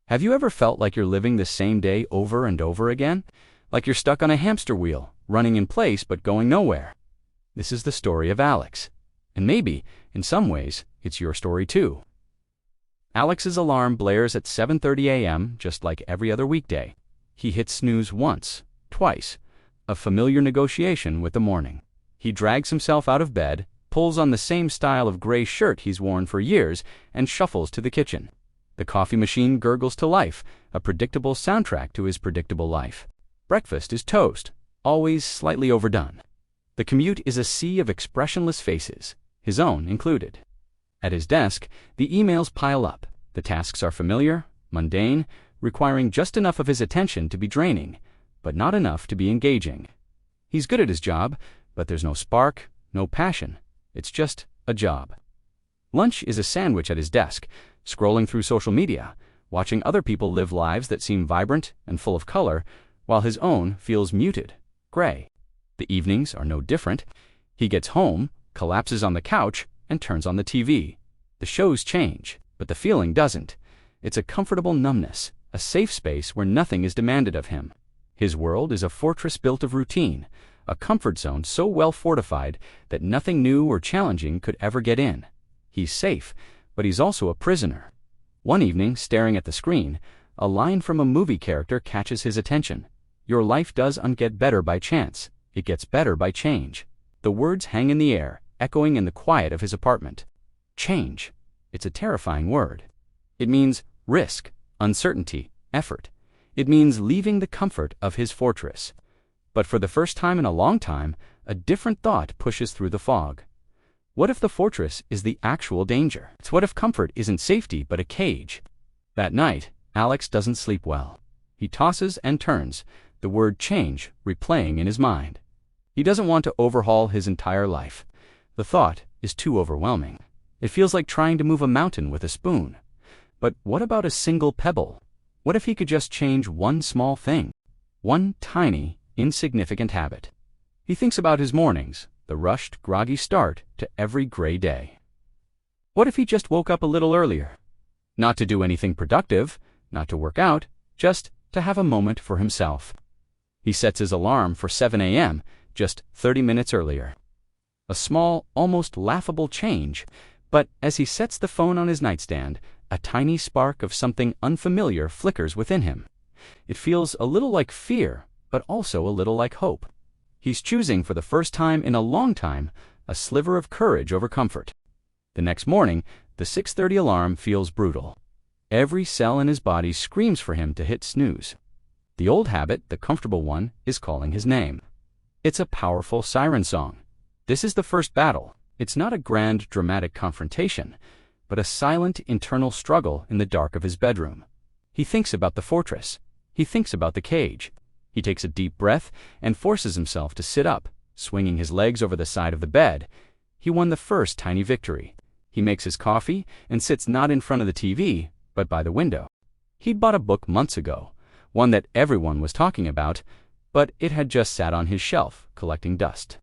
Have you ever felt like you're living the same day over and over again? Like you're stuck on a hamster wheel, running in place but going nowhere? This is the story of Alex. And maybe, in some ways, it's your story too. Alex's alarm blares at 7:30 a.m. just like every other weekday. He hits snooze once, twice, a familiar negotiation with the morning. He drags himself out of bed, pulls on the same style of gray shirt he's worn for years, and shuffles to the kitchen. The coffee machine gurgles to life, a predictable soundtrack to his predictable life. Breakfast is toast, always slightly overdone. The commute is a sea of expressionless faces, his own included. At his desk, the emails pile up. The tasks are familiar, mundane, requiring just enough of his attention to be draining, but not enough to be engaging. He's good at his job, but there's no spark, no passion. It's just a job. Lunch is a sandwich at his desk, scrolling through social media, watching other people live lives that seem vibrant and full of color, while his own feels muted, gray. The evenings are no different. He gets home, collapses on the couch, and turns on the TV. The shows change, but the feeling doesn't. It's a comfortable numbness, a safe space where nothing is demanded of him. His world is a fortress built of routine, a comfort zone so well fortified that nothing new or challenging could ever get in. He's safe, but he's also a prisoner. One evening, staring at the screen, a line from a movie character catches his attention. "Your life doesn't get better by chance. It gets better by change." The words hang in the air, echoing in the quiet of his apartment. Change. It's a terrifying word. It means risk, uncertainty, effort. It means leaving the comfort of his fortress. But for the first time in a long time, a different thought pushes through the fog. What if the fortress is the actual danger? What if comfort isn't safety but a cage? That night, Alex doesn't sleep well. He tosses and turns, the word change replaying in his mind. He doesn't want to overhaul his entire life. The thought is too overwhelming. It feels like trying to move a mountain with a spoon. But what about a single pebble? What if he could just change one small thing? One tiny, insignificant habit. He thinks about his mornings, the rushed, groggy start to every gray day. What if he just woke up a little earlier? Not to do anything productive, not to work out, just to have a moment for himself. He sets his alarm for 7 a.m., just 30 minutes earlier. A small, almost laughable change, but as he sets the phone on his nightstand, a tiny spark of something unfamiliar flickers within him. It feels a little like fear, but also a little like hope. He's choosing for the first time in a long time a sliver of courage over comfort. The next morning, the 6:30 alarm feels brutal. Every cell in his body screams for him to hit snooze. The old habit, the comfortable one, is calling his name. It's a powerful siren song. This is the first battle. It's not a grand, dramatic confrontation, but a silent internal struggle in the dark of his bedroom. He thinks about the fortress. He thinks about the cage. He takes a deep breath and forces himself to sit up, swinging his legs over the side of the bed. He won the first tiny victory. He makes his coffee and sits not in front of the TV, but by the window. He'd bought a book months ago, one that everyone was talking about, but it had just sat on his shelf, collecting dust.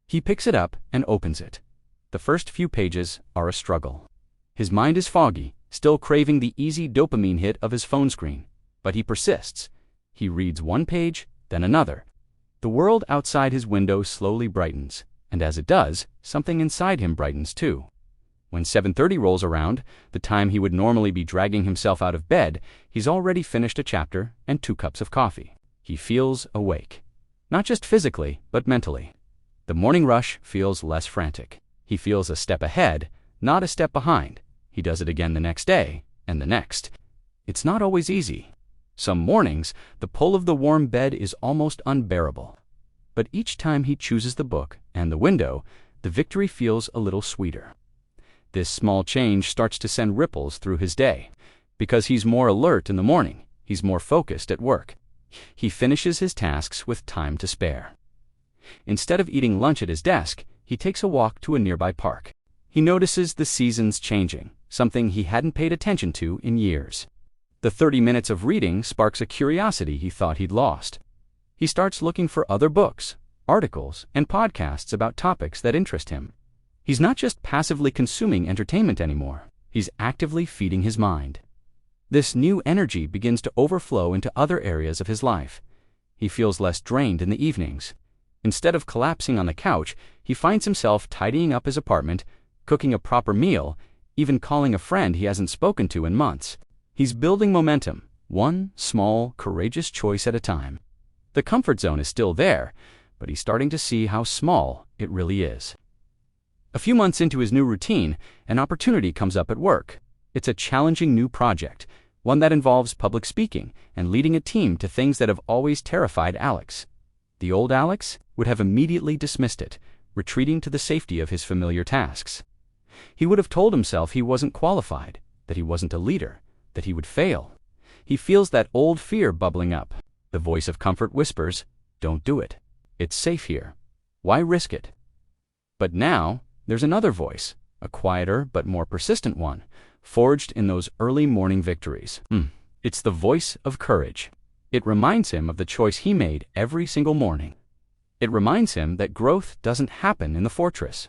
He picks it up and opens it. The first few pages are a struggle. His mind is foggy, still craving the easy dopamine hit of his phone screen, but he persists. He reads one page, then another. The world outside his window slowly brightens, and as it does, something inside him brightens too. When 7:30 rolls around, the time he would normally be dragging himself out of bed, he's already finished a chapter and 2 cups of coffee. He feels awake. Not just physically, but mentally. The morning rush feels less frantic. He feels a step ahead, not a step behind. He does it again the next day, and the next. It's not always easy. Some mornings, the pull of the warm bed is almost unbearable. But each time he chooses the book and the window, the victory feels a little sweeter. This small change starts to send ripples through his day. Because he's more alert in the morning, he's more focused at work. He finishes his tasks with time to spare. Instead of eating lunch at his desk, he takes a walk to a nearby park. He notices the seasons changing, something he hadn't paid attention to in years. The 30 minutes of reading sparks a curiosity he thought he'd lost. He starts looking for other books, articles, and podcasts about topics that interest him. He's not just passively consuming entertainment anymore. He's actively feeding his mind. This new energy begins to overflow into other areas of his life. He feels less drained in the evenings. Instead of collapsing on the couch, he finds himself tidying up his apartment, cooking a proper meal, even calling a friend he hasn't spoken to in months. He's building momentum, one small, courageous choice at a time. The comfort zone is still there, but he's starting to see how small it really is. A few months into his new routine, an opportunity comes up at work. It's a challenging new project, one that involves public speaking and leading a team to things that have always terrified Alex. The old Alex would have immediately dismissed it, retreating to the safety of his familiar tasks. He would have told himself he wasn't qualified, that he wasn't a leader, that he would fail. He feels that old fear bubbling up. The voice of comfort whispers, "Don't do it. It's safe here. Why risk it?" But now, there's another voice, a quieter but more persistent one, forged in those early morning victories. It's the voice of courage. It reminds him of the choice he made every single morning. It reminds him that growth doesn't happen in the fortress.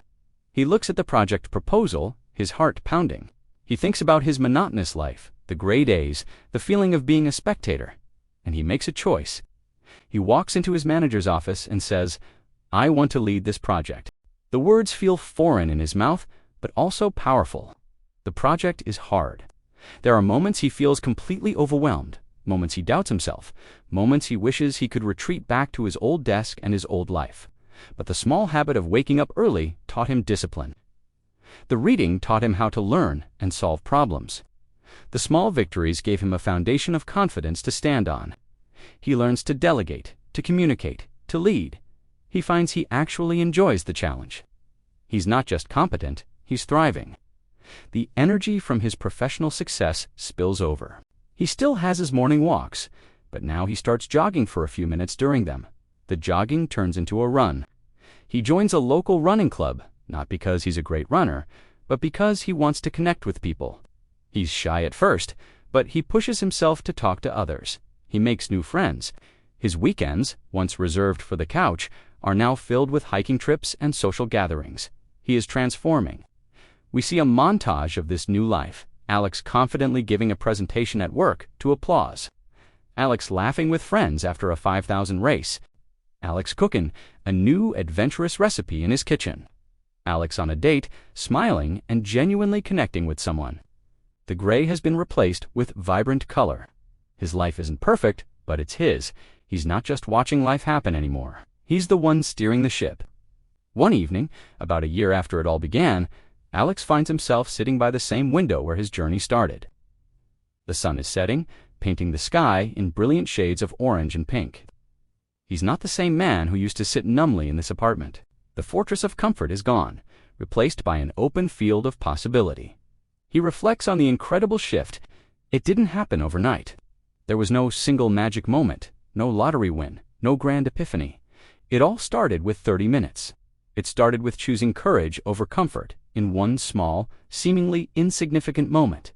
He looks at the project proposal, his heart pounding. He thinks about his monotonous life, the gray days, the feeling of being a spectator, and he makes a choice. He walks into his manager's office and says, "I want to lead this project." The words feel foreign in his mouth, but also powerful. The project is hard. There are moments he feels completely overwhelmed, moments he doubts himself, moments he wishes he could retreat back to his old desk and his old life. But the small habit of waking up early taught him discipline. The reading taught him how to learn and solve problems. The small victories gave him a foundation of confidence to stand on. He learns to delegate, to communicate, to lead. He finds he actually enjoys the challenge. He's not just competent, he's thriving. The energy from his professional success spills over. He still has his morning walks, but now he starts jogging for a few minutes during them. The jogging turns into a run. He joins a local running club, not because he's a great runner, but because he wants to connect with people. He's shy at first, but he pushes himself to talk to others. He makes new friends. His weekends, once reserved for the couch, are now filled with hiking trips and social gatherings. He is transforming. We see a montage of this new life. Alex confidently giving a presentation at work to applause. Alex laughing with friends after a 5,000 race. Alex cooking a new adventurous recipe in his kitchen. Alex on a date, smiling and genuinely connecting with someone. The gray has been replaced with vibrant color. His life isn't perfect, but it's his. He's not just watching life happen anymore. He's the one steering the ship. One evening, about a year after it all began, Alex finds himself sitting by the same window where his journey started. The sun is setting, painting the sky in brilliant shades of orange and pink. He's not the same man who used to sit numbly in this apartment. The fortress of comfort is gone, replaced by an open field of possibility. He reflects on the incredible shift. It didn't happen overnight. There was no single magic moment, no lottery win, no grand epiphany. It all started with 30 minutes. It started with choosing courage over comfort in one small, seemingly insignificant moment.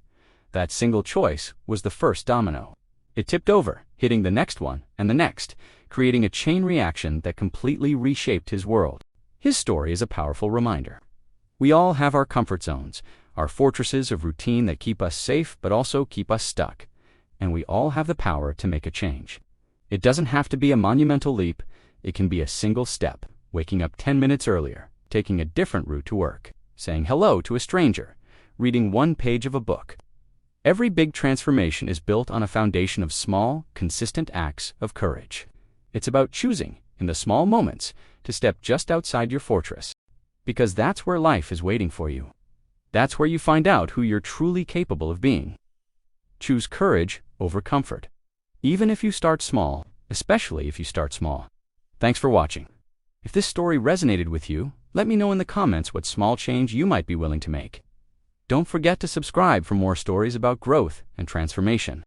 That single choice was the first domino. It tipped over, hitting the next one and the next, creating a chain reaction that completely reshaped his world. His story is a powerful reminder. We all have our comfort zones, our fortresses of routine that keep us safe but also keep us stuck. And we all have the power to make a change. It doesn't have to be a monumental leap. It can be a single step, waking up 10 minutes earlier, taking a different route to work, saying hello to a stranger, reading one page of a book. Every big transformation is built on a foundation of small, consistent acts of courage. It's about choosing, in the small moments, to step just outside your fortress. Because that's where life is waiting for you. That's where you find out who you're truly capable of being. Choose courage over comfort. Even if you start small, especially if you start small. Thanks for watching. If this story resonated with you, let me know in the comments what small change you might be willing to make. Don't forget to subscribe for more stories about growth and transformation.